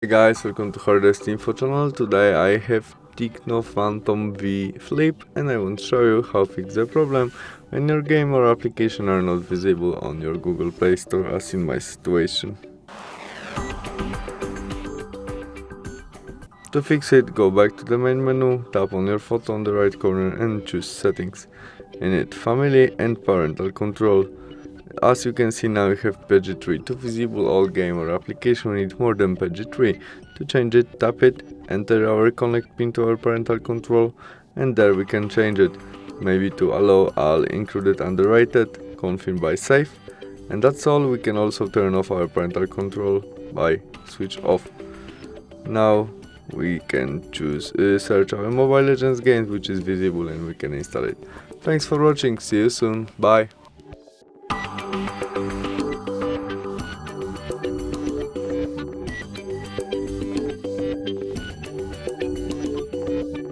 Hey guys, welcome to HardReset.Info channel. Today I have TECNO Phantom V Flip and I want to show you how to fix the problem when your game or application are not visible on your Google Play Store, as in my situation. To fix it, go back to the main menu, tap on your photo on the right corner and choose Settings. In it, Family and Parental Control. As you can see now, we have page 3. To visible all game or application, we need more than page 3. To change it, tap it, enter our connect pin to our parental control, and there we can change it. Maybe to allow all included underrated, confirm by safe, and that's all. We can also turn off our parental control by switch off. Now we can choose search our Mobile Legends game, which is visible, and we can install it. Thanks for watching, see you soon, bye.